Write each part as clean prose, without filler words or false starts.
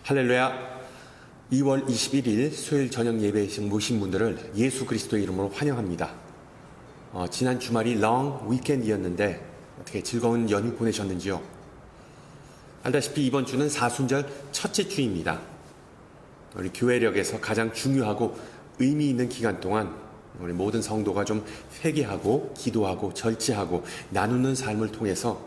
할렐루야. 2월 21일 수요일 저녁 예배에 모신 분들을 예수 그리스도의 이름으로 환영합니다. 지난 주말이 롱 위켄드였는데 어떻게 즐거운 연휴 보내셨는지요? 알다시피 이번 주는 사순절 첫째 주입니다. 우리 교회력에서 가장 중요하고 의미 있는 기간 동안 우리 모든 성도가 좀 회개하고 기도하고 절제하고 나누는 삶을 통해서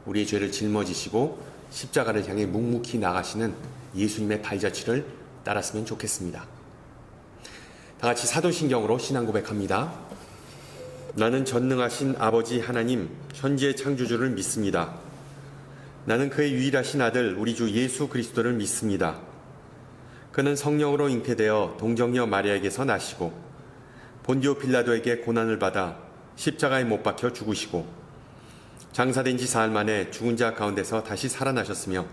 우리의 죄를 짊어지시고 십자가를 향해 묵묵히 나가시는 예수님의 발자취를 따랐으면 좋겠습니다. 다 같이 사도신경으로 신앙 고백합니다. 나는 전능하신 아버지 하나님 천지의 창조주를 믿습니다. 나는 그의 유일하신 아들 우리 주 예수 그리스도를 믿습니다. 그는 성령으로 잉태되어 동정녀 마리아에게서 나시고 본디오 빌라도에게 고난을 받아 십자가에 못 박혀 죽으시고 장사된 지 사흘 만에 죽은 자 가운데서 다시 살아나셨으며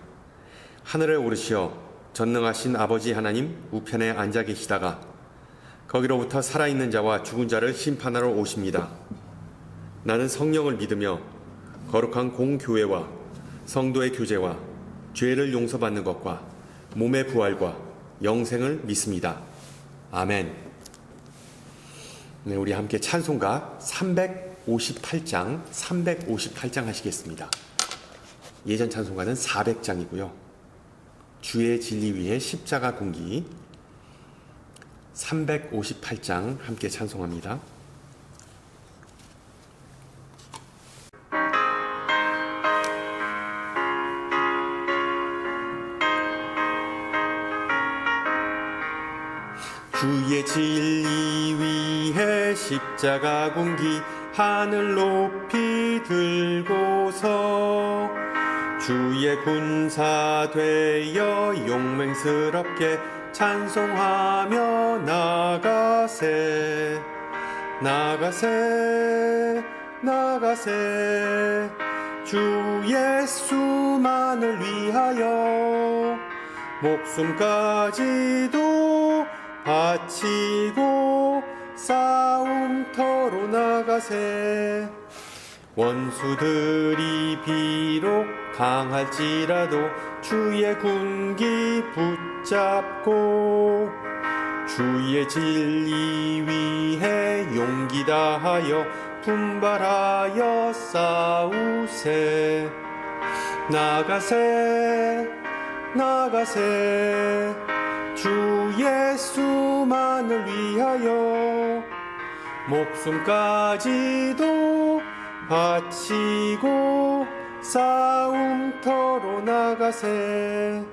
하늘에 오르시어 전능하신 아버지 하나님 우편에 앉아 계시다가 거기로부터 살아있는 자와 죽은 자를 심판하러 오십니다. 나는 성령을 믿으며 거룩한 공교회와 성도의 교제와 죄를 용서받는 것과 몸의 부활과 영생을 믿습니다. 아멘. 네, 우리 함께 찬송가 358장 하시겠습니다. 예전 찬송가는 400장이고요. 주의 진리 위에 십자가 공기 358장 함께 찬송합니다. 주의 진리 위에 십자가 공기 하늘 높이 들고서 주의 군사 되어 용맹스럽게 찬송하며 나가세 나가세 나가세 주 예수만을 위하여 목숨까지도 바치고 싸움터로 나가세 원수들이 비록 강할지라도 주의 군기 붙잡고 주의 진리 위해 용기 다하여 분발하여 싸우세 나가세 나가세 주 예수만을 위하여 목숨까지도 바치고 싸움터로 나가세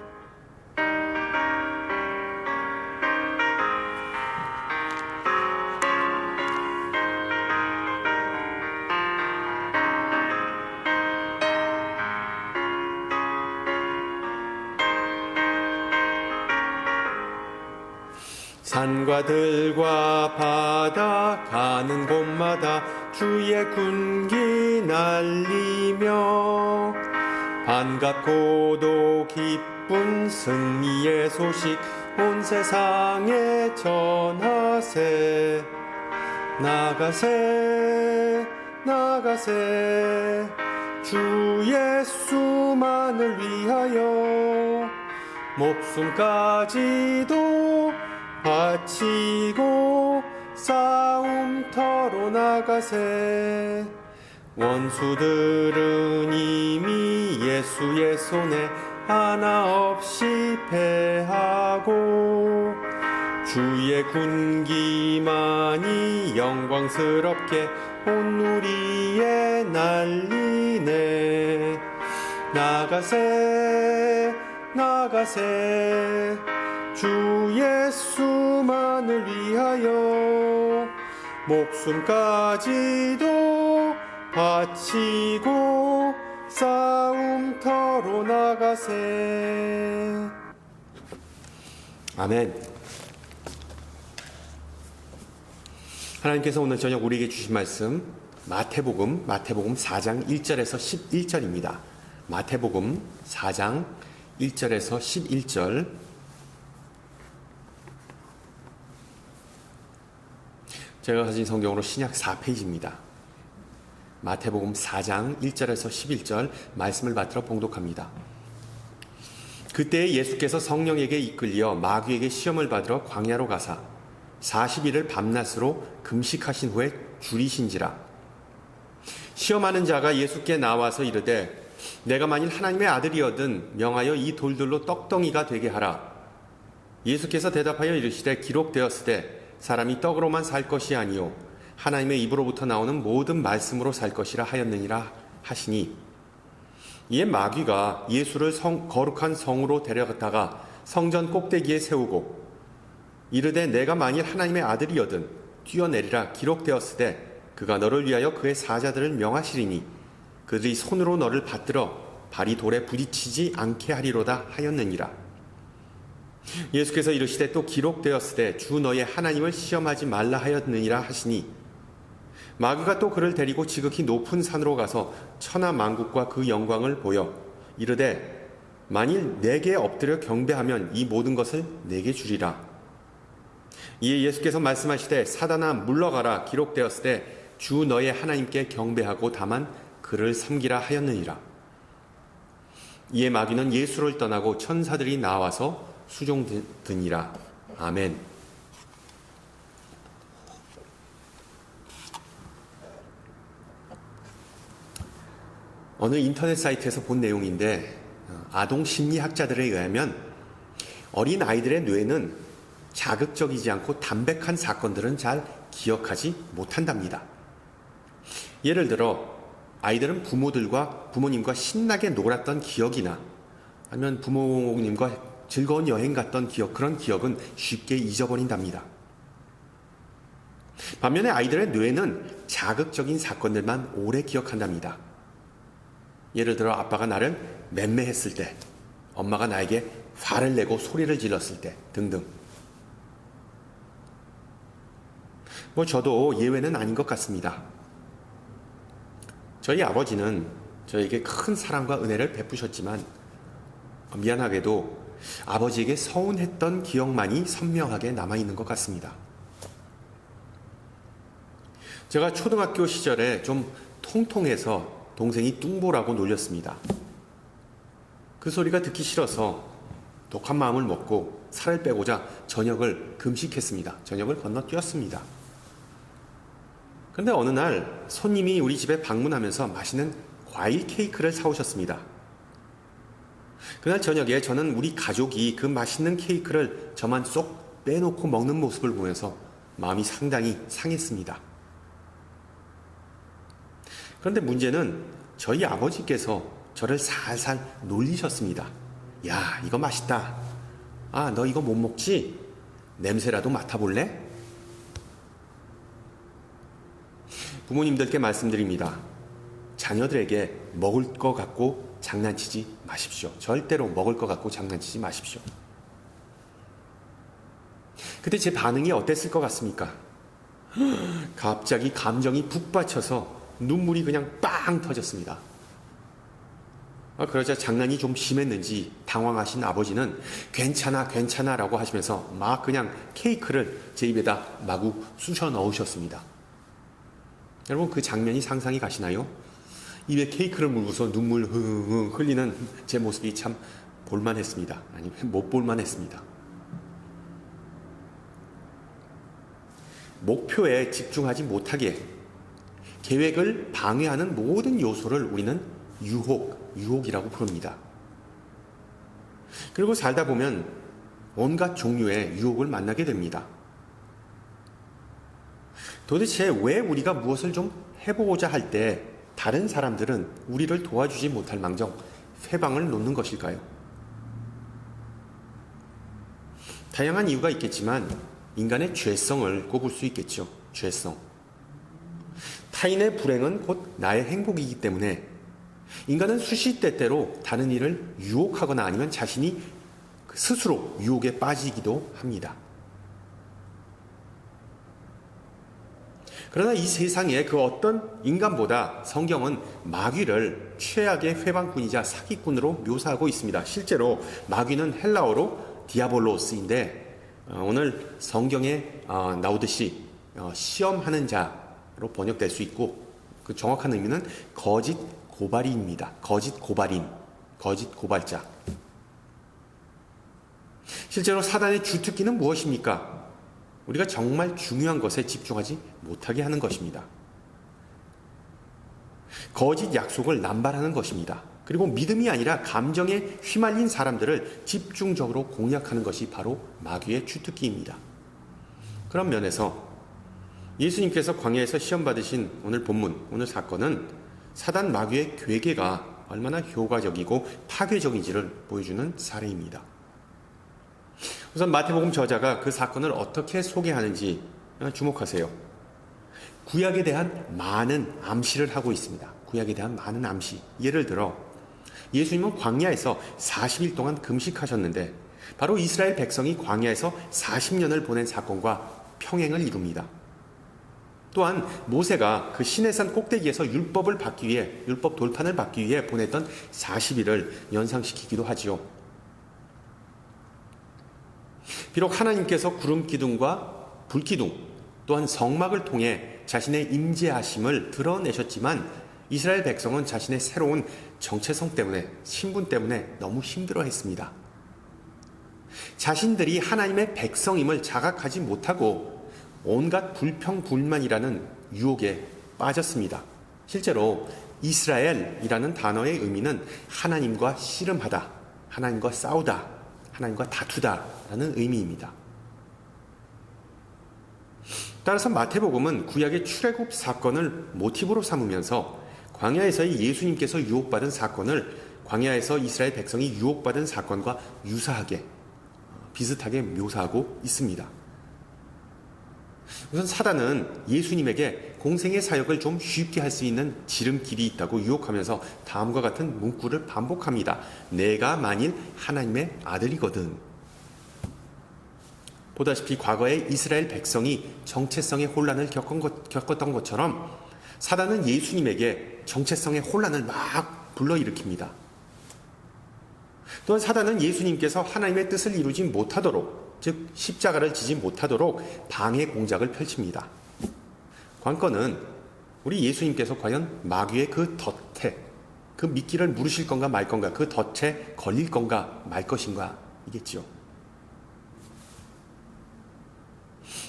산과 들과 바다 가는 곳마다 주의 군기 날리며 반갑고도 기쁜 승리의 소식 온 세상에 전하세 나가세 나가세 주 예수만을 위하여 목숨까지도 바치고 싸움터로 나가세 원수들은 이미 예수의 손에 하나 없이 패하고 주의 군기만이 영광스럽게 온 우리에 날리네 나가세 나가세 주 예수만을 위하여 목숨까지도 바치고 싸움터로 나가세 아멘. 하나님께서 오늘 저녁 우리에게 주신 말씀 마태복음 4장 1절에서 11절입니다. 마태복음 4장 1절에서 11절 제가 가진 성경으로 신약 4페이지입니다. 마태복음 4장 1절에서 11절 말씀을 받들어 봉독합니다. 그때 예수께서 성령에게 이끌려 마귀에게 시험을 받으러 광야로 가사 40일을 밤낮으로 금식하신 후에 줄이신지라. 시험하는 자가 예수께 나와서 이르되 내가 만일 하나님의 아들이거든 명하여 이 돌들로 떡덩이가 되게 하라. 예수께서 대답하여 이르시되 기록되었으되 사람이 떡으로만 살 것이 아니요 하나님의 입으로부터 나오는 모든 말씀으로 살 것이라 하였느니라 하시니, 이에 마귀가 예수를 거룩한 성으로 데려갔다가 성전 꼭대기에 세우고 이르되 내가 만일 하나님의 아들이거든 뛰어내리라. 기록되었으되 그가 너를 위하여 그의 사자들을 명하시리니 그들이 손으로 너를 받들어 발이 돌에 부딪히지 않게 하리로다 하였느니라. 예수께서 이르시되 또 기록되었으되 주 너의 하나님을 시험하지 말라 하였느니라 하시니, 마귀가 또 그를 데리고 지극히 높은 산으로 가서 천하 만국과 그 영광을 보여 이르되 만일 내게 엎드려 경배하면 이 모든 것을 내게 주리라. 이에 예수께서 말씀하시되 사단아 물러가라. 기록되었으되 주 너의 하나님께 경배하고 다만 그를 섬기라 하였느니라. 이에 마귀는 예수를 떠나고 천사들이 나와서 수종드니라. 아멘. 어느 인터넷 사이트에서 본 내용인데, 아동 심리학자들에 의하면 어린 아이들의 뇌는 자극적이지 않고 담백한 사건들은 잘 기억하지 못한답니다. 예를 들어 아이들은 부모님과 신나게 놀았던 기억이나 아니면 부모님과 즐거운 여행 갔던 기억, 그런 기억은 쉽게 잊어버린답니다. 반면에 아이들의 뇌는 자극적인 사건들만 오래 기억한답니다. 예를 들어 아빠가 나를 맴매했을 때, 엄마가 나에게 화를 내고 소리를 질렀을 때 등등. 저도 예외는 아닌 것 같습니다. 저희 아버지는 저에게 큰 사랑과 은혜를 베푸셨지만 미안하게도 아버지에게 서운했던 기억만이 선명하게 남아있는 것 같습니다. 제가 초등학교 시절에 좀 통통해서 동생이 뚱보라고 놀렸습니다. 그 소리가 듣기 싫어서 독한 마음을 먹고 살을 빼고자 저녁을 금식했습니다. 저녁을 건너뛰었습니다. 그런데 어느 날 손님이 우리 집에 방문하면서 맛있는 과일 케이크를 사오셨습니다. 그날 저녁에 저는 우리 가족이 그 맛있는 케이크를 저만 쏙 빼놓고 먹는 모습을 보면서 마음이 상당히 상했습니다. 그런데 문제는 저희 아버지께서 저를 살살 놀리셨습니다. 야, 이거 맛있다. 아, 너 이거 못 먹지? 냄새라도 맡아볼래? 부모님들께 말씀드립니다. 자녀들에게 먹을 거 갖고 장난치지 마십시오. 절대로 먹을 거 갖고 장난치지 마십시오. 그때 제 반응이 어땠을 것 같습니까? 갑자기 감정이 북받쳐서 눈물이 그냥 빵 터졌습니다. 그러자 장난이 좀 심했는지 당황하신 아버지는 괜찮아 괜찮아 라고 하시면서 막 그냥 케이크를 제 입에다 마구 쑤셔 넣으셨습니다. 여러분, 그 장면이 상상이 가시나요? 입에 케이크를 물고서 눈물 흥흥 흘리는 제 모습이 참 볼만했습니다. 아니면 못 볼만했습니다. 목표에 집중하지 못하게 계획을 방해하는 모든 요소를 우리는 유혹이라고 부릅니다. 그리고 살다 보면 온갖 종류의 유혹을 만나게 됩니다. 도대체 왜 우리가 무엇을 좀 해보고자 할 때 다른 사람들은 우리를 도와주지 못할 망정 회방을 놓는 것일까요? 다양한 이유가 있겠지만 인간의 죄성을 꼽을 수 있겠죠. 죄성. 타인의 불행은 곧 나의 행복이기 때문에 인간은 수시때때로 다른 일을 유혹하거나 아니면 자신이 스스로 유혹에 빠지기도 합니다. 그러나 이 세상에 그 어떤 인간보다 성경은 마귀를 최악의 회방꾼이자 사기꾼으로 묘사하고 있습니다. 실제로 마귀는 헬라어로 디아볼로스인데 오늘 성경에 나오듯이 시험하는 자로 번역될 수 있고, 그 정확한 의미는 거짓 고발인입니다. 거짓 고발인, 거짓 고발자. 실제로 사단의 주특기는 무엇입니까? 우리가 정말 중요한 것에 집중하지 못하게 하는 것입니다. 거짓 약속을 남발하는 것입니다. 그리고 믿음이 아니라 감정에 휘말린 사람들을 집중적으로 공략하는 것이 바로 마귀의 주특기입니다. 그런 면에서 예수님께서 광야에서 시험 받으신 오늘 본문, 오늘 사건은 사단 마귀의 괴계가 얼마나 효과적이고 파괴적인지를 보여주는 사례입니다. 우선 마태복음 저자가 그 사건을 어떻게 소개하는지 주목하세요. 구약에 대한 많은 암시를 하고 있습니다. 구약에 대한 많은 암시. 예를 들어 예수님은 광야에서 40일 동안 금식하셨는데 바로 이스라엘 백성이 광야에서 40년을 보낸 사건과 평행을 이룹니다. 또한 모세가 그 시내산 꼭대기에서 율법을 받기 위해, 율법 돌판을 받기 위해 보냈던 40일을 연상시키기도 하지요. 비록 하나님께서 구름 기둥과 불 기둥 또한 성막을 통해 자신의 임재하심을 드러내셨지만 이스라엘 백성은 자신의 새로운 정체성 때문에, 신분 때문에 너무 힘들어했습니다. 자신들이 하나님의 백성임을 자각하지 못하고 온갖 불평불만이라는 유혹에 빠졌습니다. 실제로 이스라엘이라는 단어의 의미는 하나님과 씨름하다, 하나님과 싸우다, 하나님과 다투다라는 의미입니다. 따라서 마태복음은 구약의 출애굽 사건을 모티브로 삼으면서 광야에서의 예수님께서 유혹받은 사건을 광야에서 이스라엘 백성이 유혹받은 사건과 유사하게, 비슷하게 묘사하고 있습니다. 우선 사단은 예수님에게 공생의 사역을 좀 쉽게 할 수 있는 지름길이 있다고 유혹하면서 다음과 같은 문구를 반복합니다. 내가 만일 하나님의 아들이거든. 보다시피 과거에 이스라엘 백성이 정체성의 혼란을 겪었던 것처럼 사단은 예수님에게 정체성의 혼란을 막 불러일으킵니다. 또한 사단은 예수님께서 하나님의 뜻을 이루지 못하도록, 즉 십자가를 지지 못하도록 방해 공작을 펼칩니다. 관건은 우리 예수님께서 과연 마귀의 그 덫에, 그 미끼를 물으실 건가 말 건가, 그 덫에 걸릴 건가 말 것인가 이겠지요.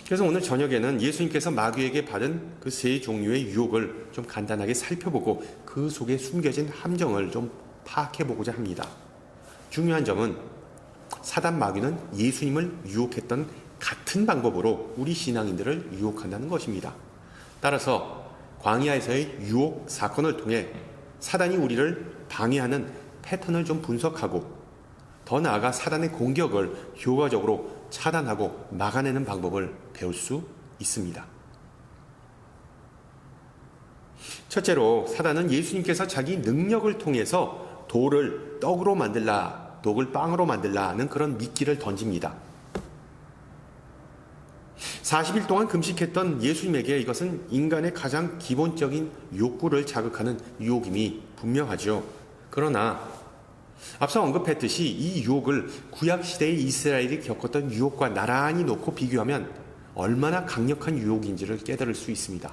그래서 오늘 저녁에는 예수님께서 마귀에게 받은 그 세 종류의 유혹을 좀 간단하게 살펴보고 그 속에 숨겨진 함정을 좀 파악해보고자 합니다. 중요한 점은 사단 마귀는 예수님을 유혹했던 같은 방법으로 우리 신앙인들을 유혹한다는 것입니다. 따라서 광야에서의 유혹 사건을 통해 사단이 우리를 방해하는 패턴을 좀 분석하고 더 나아가 사단의 공격을 효과적으로 차단하고 막아내는 방법을 배울 수 있습니다. 첫째로 사단은 예수님께서 자기 능력을 통해서 돌을 떡으로 만들라, 독을 빵으로 만들라는 그런 미끼를 던집니다. 40일 동안 금식했던 예수님에게 이것은 인간의 가장 기본적인 욕구를 자극하는 유혹임이 분명하죠. 그러나 앞서 언급했듯이 이 유혹을 구약시대의 이스라엘이 겪었던 유혹과 나란히 놓고 비교하면 얼마나 강력한 유혹인지를 깨달을 수 있습니다.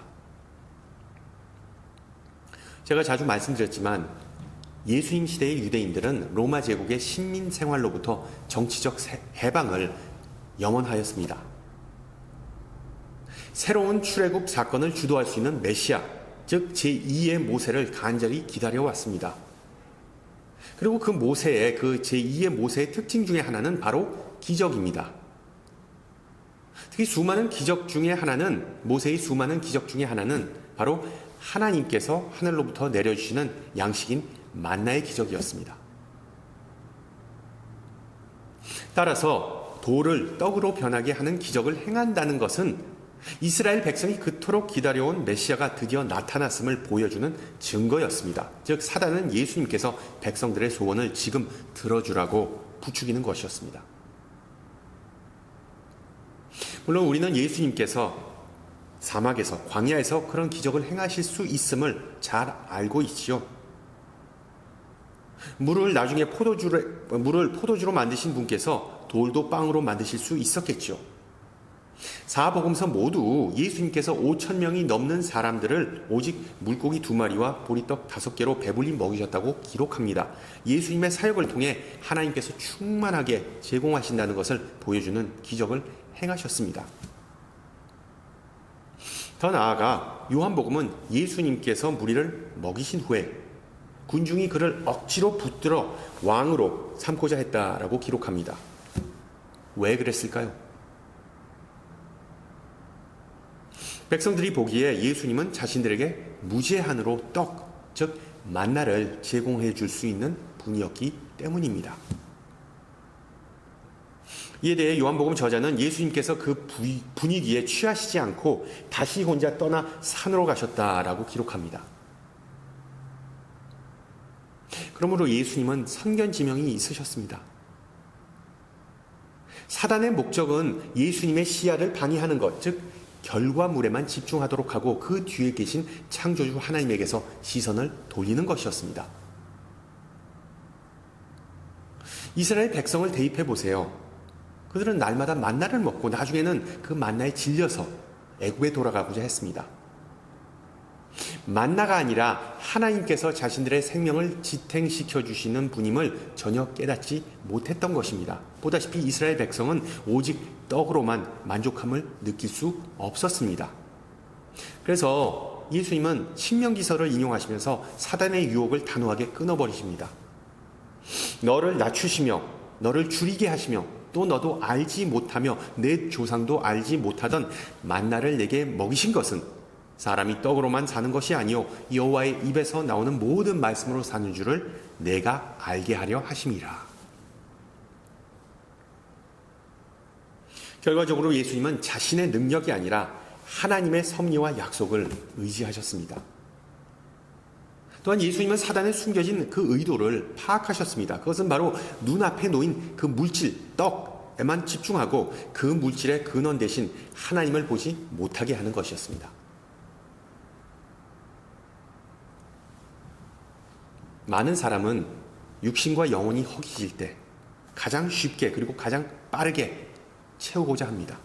제가 자주 말씀드렸지만 예수님 시대의 유대인들은 로마 제국의 식민 생활로부터 정치적 해방을 염원하였습니다. 새로운 출애굽 사건을 주도할 수 있는 메시아, 즉 제2의 모세를 간절히 기다려왔습니다. 그리고 그 모세의, 그 제2의 모세의 특징 중에 하나는 바로 기적입니다. 특히 수많은 기적 중에 하나는, 모세의 수많은 기적 중에 하나는 바로 하나님께서 하늘로부터 내려주시는 양식인 만나의 기적이었습니다. 따라서 돌을 떡으로 변하게 하는 기적을 행한다는 것은 이스라엘 백성이 그토록 기다려온 메시아가 드디어 나타났음을 보여주는 증거였습니다. 즉 사단은 예수님께서 백성들의 소원을 지금 들어주라고 부추기는 것이었습니다. 물론 우리는 예수님께서 사막에서, 광야에서 그런 기적을 행하실 수 있음을 잘 알고 있지요. 물을 포도주로 만드신 분께서 돌도 빵으로 만드실 수 있었겠죠. 사복음서 모두 예수님께서 5천 명이 넘는 사람들을 오직 물고기 2마리와 보리떡 5개로 배불리 먹이셨다고 기록합니다. 예수님의 사역을 통해 하나님께서 충만하게 제공하신다는 것을 보여주는 기적을 행하셨습니다. 더 나아가 요한복음은 예수님께서 무리를 먹이신 후에 군중이 그를 억지로 붙들어 왕으로 삼고자 했다라고 기록합니다. 왜 그랬을까요? 백성들이 보기에 예수님은 자신들에게 무제한으로 떡, 즉 만나를 제공해 줄 수 있는 분이었기 때문입니다. 이에 대해 요한복음 저자는 예수님께서 그 분위기에 취하시지 않고 다시 혼자 떠나 산으로 가셨다라고 기록합니다. 그러므로 예수님은 선견지명이 있으셨습니다. 사단의 목적은 예수님의 시야를 방해하는 것, 즉 결과물에만 집중하도록 하고 그 뒤에 계신 창조주 하나님에게서 시선을 돌리는 것이었습니다. 이스라엘 백성을 대입해 보세요. 그들은 날마다 만나를 먹고 나중에는 그 만나에 질려서 애굽에 돌아가고자 했습니다. 만나가 아니라 하나님께서 자신들의 생명을 지탱시켜 주시는 분임을 전혀 깨닫지 못했던 것입니다. 보다시피 이스라엘 백성은 오직 떡으로만 만족함을 느낄 수 없었습니다. 그래서 예수님은 신명기서를 인용하시면서 사단의 유혹을 단호하게 끊어버리십니다. 너를 낮추시며 너를 줄이게 하시며 또 너도 알지 못하며 내 조상도 알지 못하던 만나를 내게 먹이신 것은 사람이 떡으로만 사는 것이 아니요 여호와의 입에서 나오는 모든 말씀으로 사는 줄을 내가 알게 하려 하심이라. 결과적으로 예수님은 자신의 능력이 아니라 하나님의 섭리와 약속을 의지하셨습니다. 또한 예수님은 사단에 숨겨진 그 의도를 파악하셨습니다. 그것은 바로 눈앞에 놓인 그 물질, 떡에만 집중하고 그 물질의 근원 대신 하나님을 보지 못하게 하는 것이었습니다. 많은 사람은 육신과 영혼이 허기질 때 가장 쉽게 그리고 가장 빠르게 채우고자 합니다.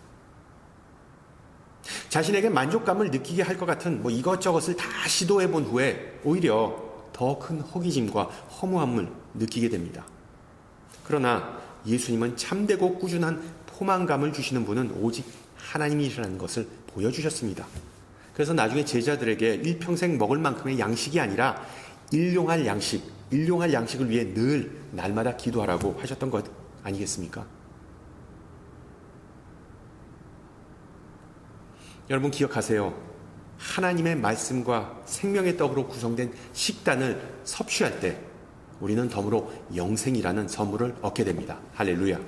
자신에게 만족감을 느끼게 할 것 같은 이것저것을 다 시도해 본 후에 오히려 더 큰 허기짐과 허무함을 느끼게 됩니다. 그러나 예수님은 참되고 꾸준한 포만감을 주시는 분은 오직 하나님이시라는 것을 보여주셨습니다. 그래서 나중에 제자들에게 일평생 먹을 만큼의 양식이 아니라 일용할 양식을 위해 늘 날마다 기도하라고 하셨던 것 아니겠습니까? 여러분 기억하세요. 하나님의 말씀과 생명의 떡으로 구성된 식단을 섭취할 때 우리는 덤으로 영생이라는 선물을 얻게 됩니다. 할렐루야.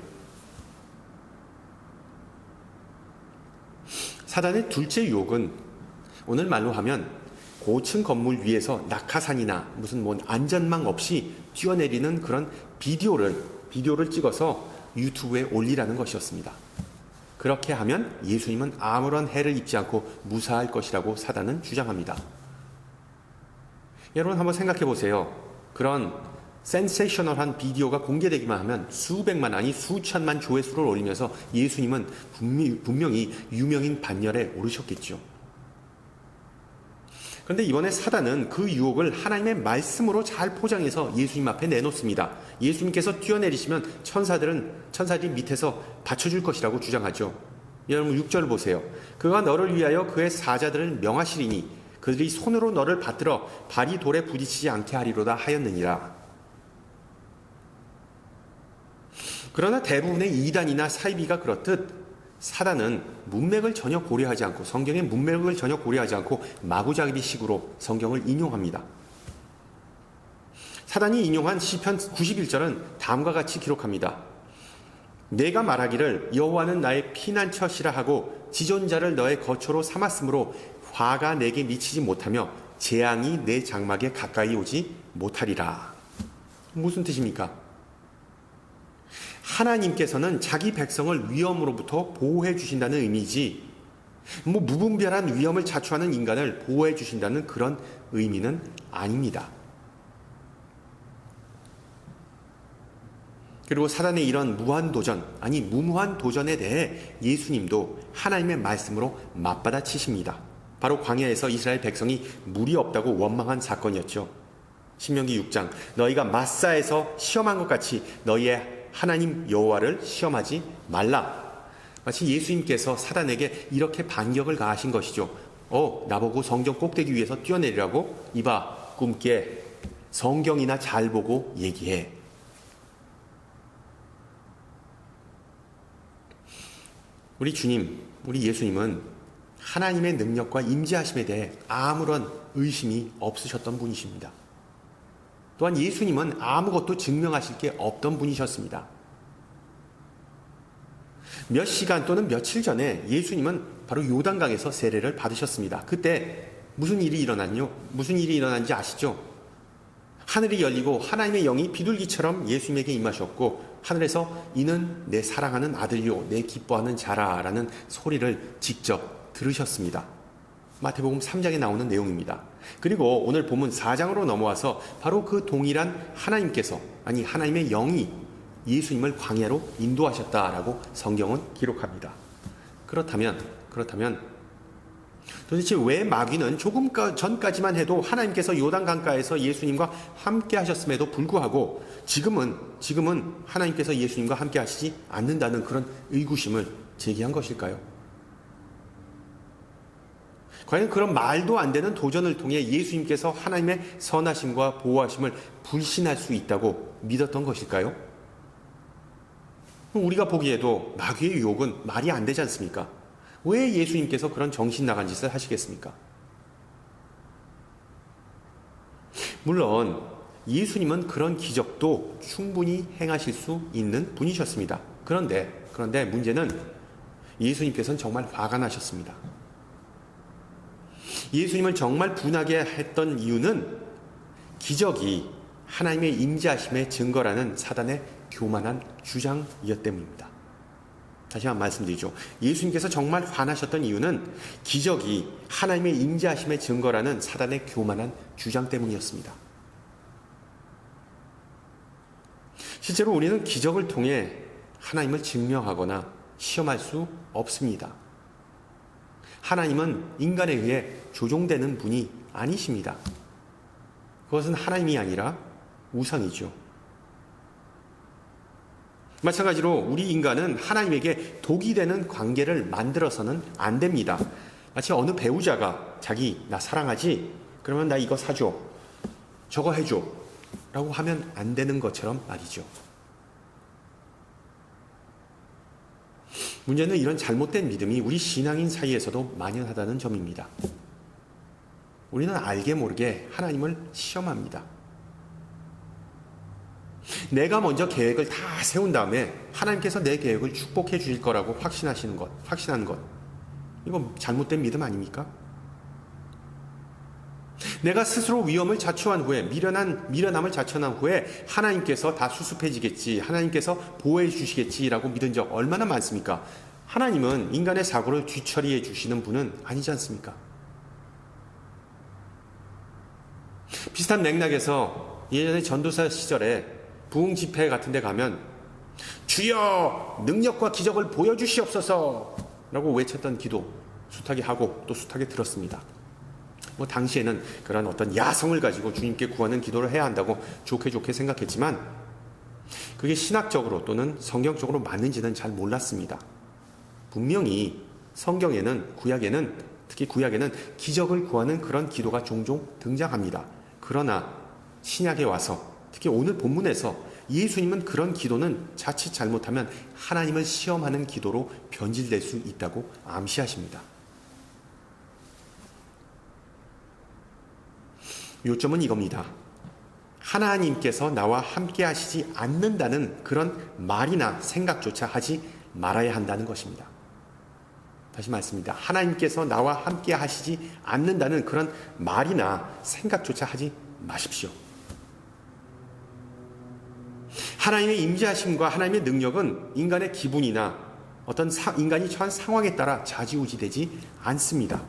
사단의 둘째 유혹은 오늘 말로 하면 고층 건물 위에서 낙하산이나 무슨 안전망 없이 뛰어내리는 그런 비디오를 찍어서 유튜브에 올리라는 것이었습니다. 그렇게 하면 예수님은 아무런 해를 입지 않고 무사할 것이라고 사단은 주장합니다. 여러분 한번 생각해 보세요. 그런 센세이셔널한 비디오가 공개되기만 하면 수백만 아니 수천만 조회수를 올리면서 예수님은 분명히 유명인 반열에 오르셨겠죠. 그런데 이번에 사단은 그 유혹을 하나님의 말씀으로 잘 포장해서 예수님 앞에 내놓습니다. 예수님께서 뛰어내리시면 천사들이 밑에서 받쳐줄 것이라고 주장하죠. 여러분 6절 보세요. 그가 너를 위하여 그의 사자들을 명하시리니 그들이 손으로 너를 받들어 발이 돌에 부딪히지 않게 하리로다 하였느니라. 그러나 대부분의 이단이나 사이비가 그렇듯 사단은 문맥을 전혀 고려하지 않고 성경의 문맥을 전혀 고려하지 않고 마구잡이식으로 성경을 인용합니다. 사단이 인용한 시편 91절은 다음과 같이 기록합니다. 내가 말하기를 여호와는 나의 피난처시라 하고 지존자를 너의 거처로 삼았으므로 화가 내게 미치지 못하며 재앙이 내 장막에 가까이 오지 못하리라. 무슨 뜻입니까? 하나님께서는 자기 백성을 위험으로부터 보호해 주신다는 의미지 무분별한 위험을 자초하는 인간을 보호해 주신다는 그런 의미는 아닙니다. 그리고 사단의 이런 무한도전, 아니 무모한 도전에 대해 예수님도 하나님의 말씀으로 맞받아치십니다. 바로 광야에서 이스라엘 백성이 물이 없다고 원망한 사건이었죠. 신명기 6장, 너희가 마사에서 시험한 것 같이 너희의 하나님 여호와를 시험하지 말라. 마치 예수님께서 사단에게 이렇게 반격을 가하신 것이죠. 나보고 성경 꼭대기 위에서 뛰어내리라고? 이봐, 꿈깨. 성경이나 잘 보고 얘기해. 우리 주님, 우리 예수님은 하나님의 능력과 임재하심에 대해 아무런 의심이 없으셨던 분이십니다. 또한 예수님은 아무것도 증명하실 게 없던 분이셨습니다. 몇 시간 또는 며칠 전에 예수님은 바로 요단강에서 세례를 받으셨습니다. 그때 무슨 일이 일어난지 아시죠? 하늘이 열리고 하나님의 영이 비둘기처럼 예수님에게 임하셨고 하늘에서 이는 내 사랑하는 아들이요 내 기뻐하는 자라라는 소리를 직접 들으셨습니다. 마태복음 3장에 나오는 내용입니다. 그리고 오늘 본문 4장으로 넘어와서 바로 그 동일한 하나님의 영이 예수님을 광야로 인도하셨다라고 성경은 기록합니다. 그렇다면 도대체 왜 마귀는 조금 전까지만 해도 하나님께서 요단강가에서 예수님과 함께 하셨음에도 불구하고 지금은 하나님께서 예수님과 함께 하시지 않는다는 그런 의구심을 제기한 것일까요? 과연 그런 말도 안 되는 도전을 통해 예수님께서 하나님의 선하심과 보호하심을 불신할 수 있다고 믿었던 것일까요? 우리가 보기에도 마귀의 유혹은 말이 안 되지 않습니까? 왜 예수님께서 그런 정신 나간 짓을 하시겠습니까? 물론 예수님은 그런 기적도 충분히 행하실 수 있는 분이셨습니다. 그런데 문제는 예수님께서는 정말 화가 나셨습니다. 예수님을 정말 분하게 했던 이유는 기적이 하나님의 임재하심의 증거라는 사단의 교만한 주장이었기 때문입니다. 다시 한번 말씀드리죠. 예수님께서 정말 화나셨던 이유는 기적이 하나님의 임재하심의 증거라는 사단의 교만한 주장 때문이었습니다. 실제로 우리는 기적을 통해 하나님을 증명하거나 시험할 수 없습니다. 하나님은 인간에 의해 조종되는 분이 아니십니다. 그것은 하나님이 아니라 우상이죠. 마찬가지로 우리 인간은 하나님에게 독이 되는 관계를 만들어서는 안 됩니다. 마치 어느 배우자가 자기 나 사랑하지? 그러면 나 이거 사줘. 저거 해줘. 라고 하면 안 되는 것처럼 말이죠. 문제는 이런 잘못된 믿음이 우리 신앙인 사이에서도 만연하다는 점입니다. 우리는 알게 모르게 하나님을 시험합니다. 내가 먼저 계획을 다 세운 다음에 하나님께서 내 계획을 축복해 주실 거라고 확신한 것. 이거 잘못된 믿음 아닙니까? 내가 스스로 위험을 자초한 후에, 미련함을 자초한 후에 하나님께서 다 수습해지겠지, 하나님께서 보호해 주시겠지라고 믿은 적 얼마나 많습니까? 하나님은 인간의 사고를 뒤처리해 주시는 분은 아니지 않습니까? 비슷한 맥락에서 예전에 전도사 시절에 부흥 집회 같은 데 가면 주여 능력과 기적을 보여주시옵소서 라고 외쳤던 기도 숱하게 하고 또 숱하게 들었습니다. 당시에는 그런 어떤 야성을 가지고 주님께 구하는 기도를 해야 한다고 좋게 생각했지만 그게 신학적으로 또는 성경적으로 맞는지는 잘 몰랐습니다. 분명히 성경에는 특히 구약에는 기적을 구하는 그런 기도가 종종 등장합니다. 그러나 신약에 와서 특히 오늘 본문에서 예수님은 그런 기도는 자칫 잘못하면 하나님을 시험하는 기도로 변질될 수 있다고 암시하십니다. 요점은 이겁니다. 하나님께서 나와 함께 하시지 않는다는 그런 말이나 생각조차 하지 말아야 한다는 것입니다. 다시 말씀입니다. 하나님께서 나와 함께 하시지 않는다는 그런 말이나 생각조차 하지 마십시오. 하나님의 임재하심과 하나님의 능력은 인간의 기분이나 어떤 인간이 처한 상황에 따라 좌지우지되지 않습니다.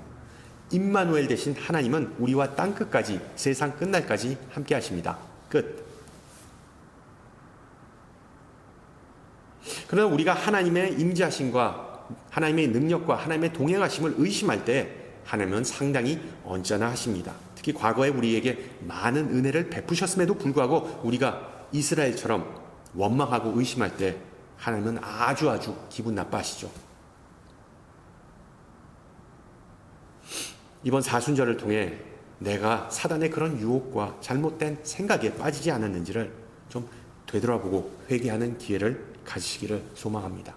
임마누엘 되신 하나님은 우리와 땅끝까지, 세상 끝날까지 함께 하십니다. 끝. 그러나 우리가 하나님의 임재하심과 하나님의 능력과 하나님의 동행하심을 의심할 때 하나님은 상당히 언짢아 하십니다. 특히 과거에 우리에게 많은 은혜를 베푸셨음에도 불구하고 우리가 이스라엘처럼 원망하고 의심할 때 하나님은 아주 기분 나빠하시죠. 이번 사순절을 통해 내가 사단의 그런 유혹과 잘못된 생각에 빠지지 않았는지를 좀 되돌아보고 회개하는 기회를 가지시기를 소망합니다.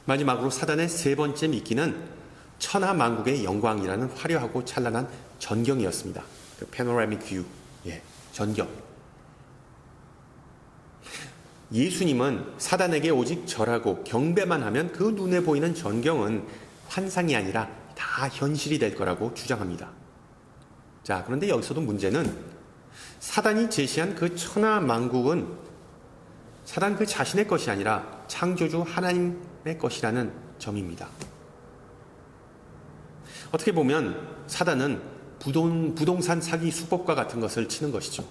마지막으로 사단의 세 번째 미끼는 천하만국의 영광이라는 화려하고 찬란한 전경이었습니다. 그 패노라믹 뷰, 전경. 예수님은 사단에게 오직 절하고 경배만 하면 그 눈에 보이는 전경은 환상이 아니라 다 현실이 될 거라고 주장합니다. 자, 그런데 여기서도 문제는 사단이 제시한 그 천하만국은 사단 그 자신의 것이 아니라 창조주 하나님의 것이라는 점입니다. 어떻게 보면 사단은 부동산 사기 수법과 같은 것을 치는 것이죠.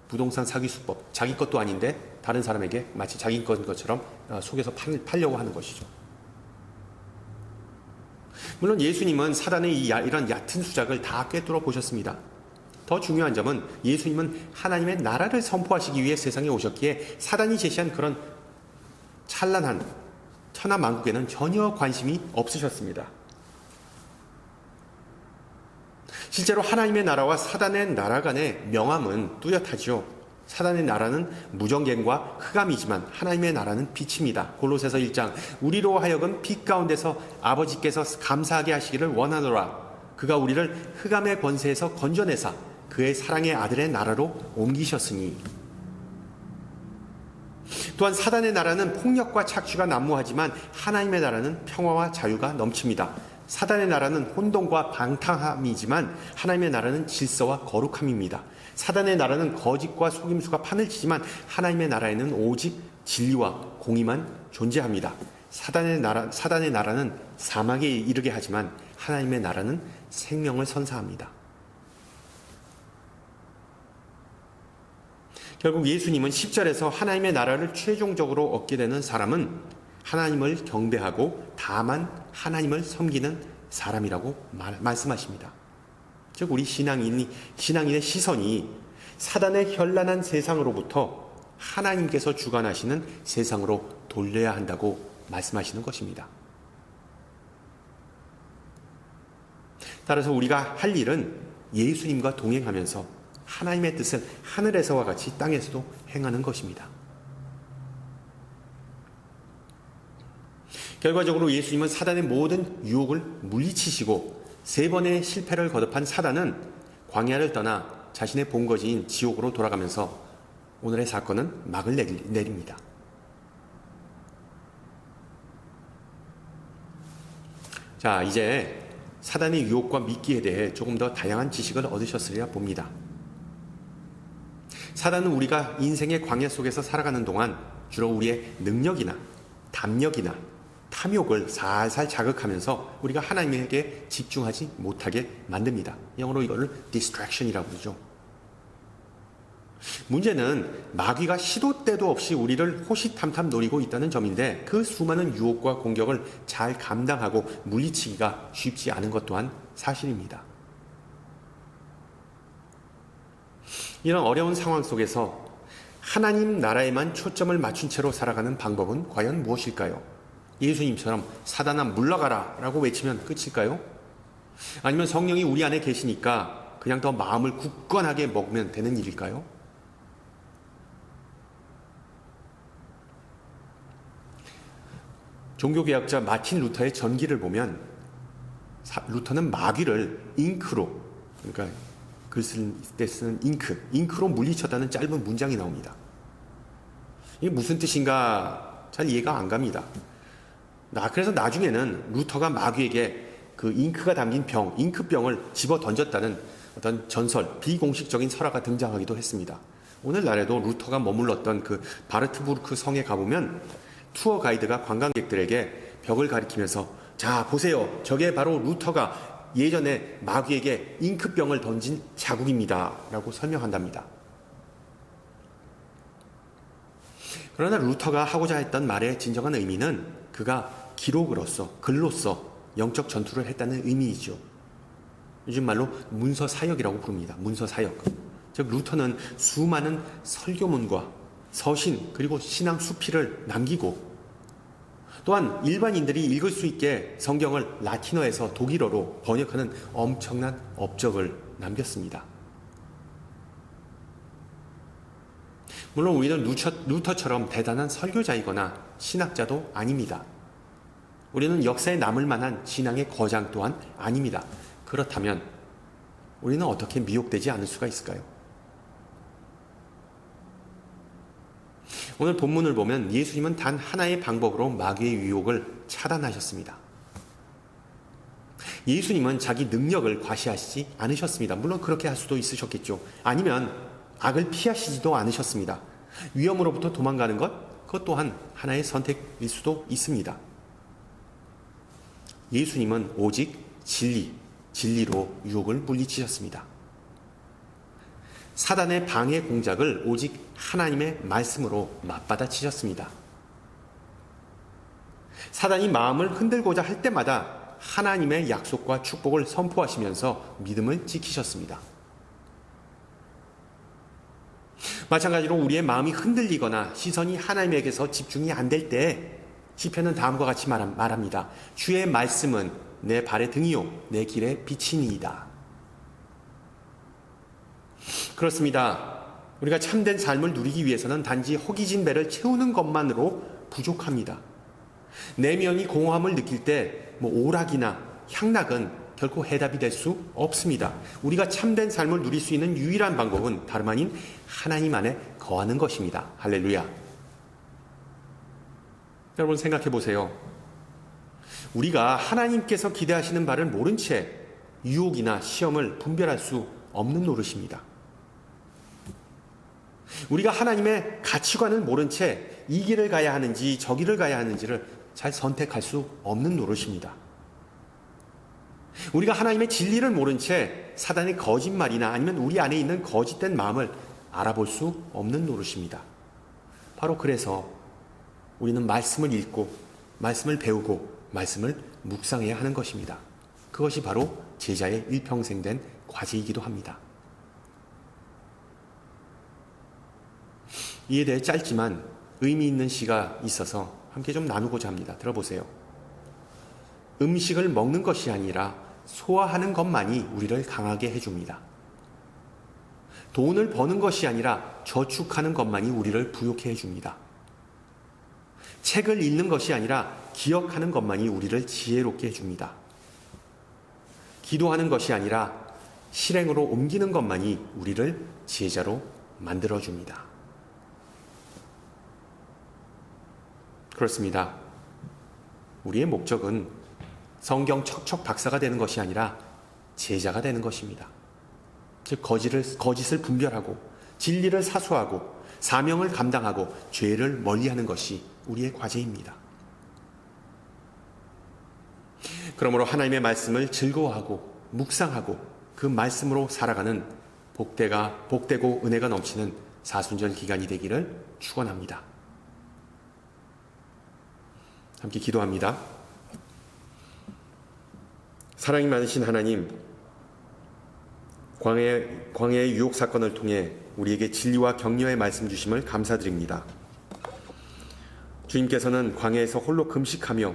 부동산 사기 수법, 자기 것도 아닌데 다른 사람에게 마치 자기 것처럼 속여서 팔려고 하는 것이죠. 물론 예수님은 사단의 이런 얕은 수작을 다 꿰뚫어 보셨습니다. 더 중요한 점은 예수님은 하나님의 나라를 선포하시기 위해 세상에 오셨기에 사단이 제시한 그런 찬란한 천하만국에는 전혀 관심이 없으셨습니다. 실제로 하나님의 나라와 사단의 나라 간의 명암은 뚜렷하죠. 사단의 나라는 무정갱과 흑암이지만 하나님의 나라는 빛입니다. 골로새서 1장 우리로 하여금 빛 가운데서 아버지께서 감사하게 하시기를 원하노라. 그가 우리를 흑암의 권세에서 건져내사 그의 사랑의 아들의 나라로 옮기셨으니. 또한 사단의 나라는 폭력과 착취가 난무하지만 하나님의 나라는 평화와 자유가 넘칩니다. 사단의 나라는 혼돈과 방탕함이지만 하나님의 나라는 질서와 거룩함입니다. 사단의 나라는 거짓과 속임수가 판을 치지만 하나님의 나라에는 오직 진리와 공의만 존재합니다. 사단의 나라는 사막에 이르게 하지만 하나님의 나라는 생명을 선사합니다. 결국 예수님은 10절에서 하나님의 나라를 최종적으로 얻게 되는 사람은 하나님을 경배하고 다만 하나님을 섬기는 사람이라고 말씀하십니다. 즉 우리 신앙인의 시선이 사단의 현란한 세상으로부터 하나님께서 주관하시는 세상으로 돌려야 한다고 말씀하시는 것입니다. 따라서 우리가 할 일은 예수님과 동행하면서 하나님의 뜻을 하늘에서와 같이 땅에서도 행하는 것입니다. 결과적으로 예수님은 사단의 모든 유혹을 물리치시고 세 번의 실패를 거듭한 사단은 광야를 떠나 자신의 본거지인 지옥으로 돌아가면서 오늘의 사건은 막을 내립니다. 자, 이제 사단의 유혹과 미끼에 대해 조금 더 다양한 지식을 얻으셨으리라 봅니다. 사단은 우리가 인생의 광야 속에서 살아가는 동안 주로 우리의 능력이나 담력이나 탐욕을 살살 자극하면서 우리가 하나님에게 집중하지 못하게 만듭니다. 영어로 이거를 distraction이라고 그러죠. 문제는 마귀가 시도 때도 없이 우리를 호시탐탐 노리고 있다는 점인데 그 수많은 유혹과 공격을 잘 감당하고 물리치기가 쉽지 않은 것 또한 사실입니다. 이런 어려운 상황 속에서 하나님 나라에만 초점을 맞춘 채로 살아가는 방법은 과연 무엇일까요? 예수님처럼 사단아 물러가라 라고 외치면 끝일까요? 아니면 성령이 우리 안에 계시니까 그냥 더 마음을 굳건하게 먹으면 되는 일일까요? 종교개혁자 마틴 루터의 전기를 보면 루터는 마귀를 잉크로, 그러니까 글 쓸 때 쓰는 잉크로 물리쳤다는 짧은 문장이 나옵니다. 이게 무슨 뜻인가 잘 이해가 안 갑니다. 그래서 나중에는 루터가 마귀에게 그 잉크가 담긴 잉크병을 집어 던졌다는 어떤 전설, 비공식적인 설화가 등장하기도 했습니다. 오늘날에도 루터가 머물렀던 그 바르트부르크 성에 가보면 투어 가이드가 관광객들에게 벽을 가리키면서 자, 보세요. 저게 바로 루터가 예전에 마귀에게 잉크병을 던진 자국입니다. 라고 설명한답니다. 그러나 루터가 하고자 했던 말의 진정한 의미는 그가 기록으로서, 글로써 영적 전투를 했다는 의미이죠. 요즘 말로 문서 사역이라고 부릅니다. 문서 사역. 즉 루터는 수많은 설교문과 서신 그리고 신앙 수필을 남기고 또한 일반인들이 읽을 수 있게 성경을 라틴어에서 독일어로 번역하는 엄청난 업적을 남겼습니다. 물론 우리는 루터처럼 대단한 설교자이거나 신학자도 아닙니다. 우리는 역사에 남을 만한 신앙의 거장 또한 아닙니다. 그렇다면 우리는 어떻게 미혹되지 않을 수가 있을까요? 오늘 본문을 보면 예수님은 단 하나의 방법으로 마귀의 유혹을 차단하셨습니다. 예수님은 자기 능력을 과시하시지 않으셨습니다. 물론 그렇게 할 수도 있으셨겠죠. 아니면 악을 피하시지도 않으셨습니다. 위험으로부터 도망가는 것, 그것 또한 하나의 선택일 수도 있습니다. 예수님은 오직 진리로 유혹을 물리치셨습니다. 사단의 방해 공작을 오직 하나님의 말씀으로 맞받아치셨습니다. 사단이 마음을 흔들고자 할 때마다 하나님의 약속과 축복을 선포하시면서 믿음을 지키셨습니다. 마찬가지로 우리의 마음이 흔들리거나 시선이 하나님에게서 집중이 안 될 때 시편은 다음과 같이 말합니다. 주의 말씀은 내 발의 등이요 내 길의 빛이니이다. 그렇습니다. 우리가 참된 삶을 누리기 위해서는 단지 허기진 배를 채우는 것만으로 부족합니다. 내면이 공허함을 느낄 때 오락이나 향락은 결코 해답이 될 수 없습니다. 우리가 참된 삶을 누릴 수 있는 유일한 방법은 다름 아닌 하나님 안에 거하는 것입니다. 할렐루야. 여러분 생각해 보세요. 우리가 하나님께서 기대하시는 바를 모른 채 유혹이나 시험을 분별할 수 없는 노릇입니다. 우리가 하나님의 가치관을 모른 채 이 길을 가야 하는지 저 길을 가야 하는지를 잘 선택할 수 없는 노릇입니다. 우리가 하나님의 진리를 모른 채 사단의 거짓말이나 아니면 우리 안에 있는 거짓된 마음을 알아볼 수 없는 노릇입니다. 바로 그래서 우리는 말씀을 읽고 말씀을 배우고 말씀을 묵상해야 하는 것입니다. 그것이 바로 제자의 일평생 된 과제이기도 합니다. 이에 대해 짧지만 의미 있는 시가 있어서 함께 좀 나누고자 합니다. 들어보세요. 음식을 먹는 것이 아니라 소화하는 것만이 우리를 강하게 해줍니다. 돈을 버는 것이 아니라 저축하는 것만이 우리를 부욕해 해줍니다. 책을 읽는 것이 아니라 기억하는 것만이 우리를 지혜롭게 해줍니다. 기도하는 것이 아니라 실행으로 옮기는 것만이 우리를 제자로 만들어줍니다. 그렇습니다. 우리의 목적은 성경 척척 박사가 되는 것이 아니라 제자가 되는 것입니다. 즉 거짓을 분별하고 진리를 사수하고 사명을 감당하고 죄를 멀리하는 것이 우리의 과제입니다. 그러므로 하나님의 말씀을 즐거워하고 묵상하고 그 말씀으로 살아가는 복되고 은혜가 넘치는 사순절 기간이 되기를 축원합니다. 함께 기도합니다. 사랑이 많으신 하나님, 광야의 유혹 사건을 통해 우리에게 진리와 격려의 말씀 주심을 감사드립니다. 주님께서는 광야에서 홀로 금식하며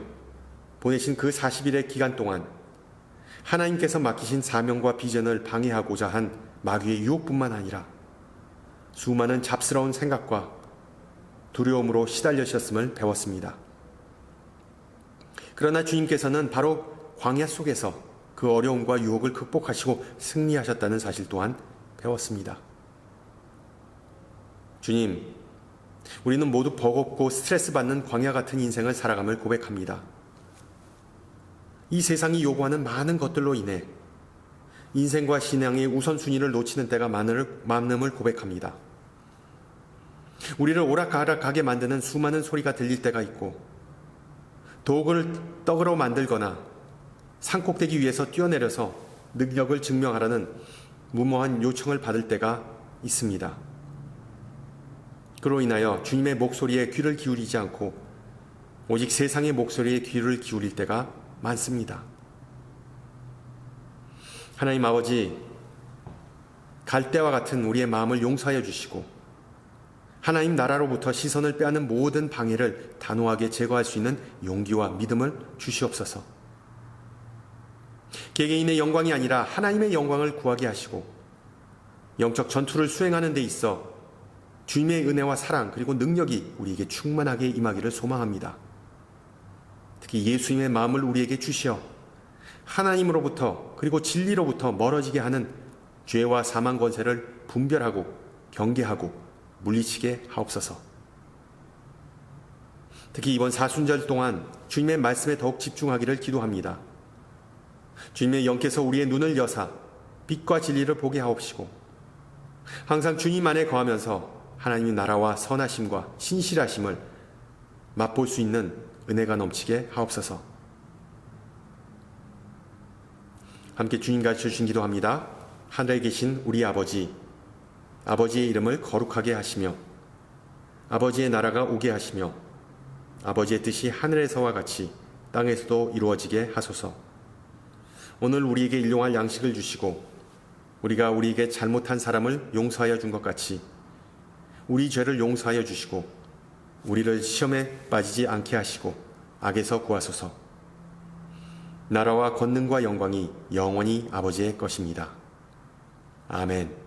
보내신 그 40일의 기간 동안 하나님께서 맡기신 사명과 비전을 방해하고자 한 마귀의 유혹뿐만 아니라 수많은 잡스러운 생각과 두려움으로 시달리셨음을 배웠습니다. 그러나 주님께서는 바로 광야 속에서 그 어려움과 유혹을 극복하시고 승리하셨다는 사실 또한 배웠습니다. 주님, 우리는 모두 버겁고 스트레스 받는 광야 같은 인생을 살아감을 고백합니다. 이 세상이 요구하는 많은 것들로 인해 인생과 신앙의 우선순위를 놓치는 때가 많음을 고백합니다. 우리를 오락가락하게 만드는 수많은 소리가 들릴 때가 있고 도구를 떡으로 만들거나 산꼭대기 위에서 뛰어내려서 능력을 증명하라는 무모한 요청을 받을 때가 있습니다. 그로 인하여 주님의 목소리에 귀를 기울이지 않고 오직 세상의 목소리에 귀를 기울일 때가 많습니다. 하나님 아버지, 갈대와 같은 우리의 마음을 용서하여 주시고 하나님 나라로부터 시선을 빼앗는 모든 방해를 단호하게 제거할 수 있는 용기와 믿음을 주시옵소서. 개개인의 영광이 아니라 하나님의 영광을 구하게 하시고 영적 전투를 수행하는 데 있어 주님의 은혜와 사랑 그리고 능력이 우리에게 충만하게 임하기를 소망합니다. 특히 예수님의 마음을 우리에게 주시어 하나님으로부터 그리고 진리로부터 멀어지게 하는 죄와 사망 권세를 분별하고 경계하고 물리치게 하옵소서. 특히 이번 사순절 동안 주님의 말씀에 더욱 집중하기를 기도합니다. 주님의 영께서 우리의 눈을 여사 빛과 진리를 보게 하옵시고 항상 주님 안에 거하면서 하나님의 나라와 선하심과 신실하심을 맛볼 수 있는 은혜가 넘치게 하옵소서. 함께 주님 가르쳐 주신 기도합니다. 하늘에 계신 우리 아버지, 아버지의 이름을 거룩하게 하시며 아버지의 나라가 오게 하시며 아버지의 뜻이 하늘에서와 같이 땅에서도 이루어지게 하소서. 오늘 우리에게 일용할 양식을 주시고 우리가 우리에게 잘못한 사람을 용서하여 준 것 같이 우리 죄를 용서하여 주시고 우리를 시험에 빠지지 않게 하시고 악에서 구하소서. 나라와 권능과 영광이 영원히 아버지의 것입니다. 아멘.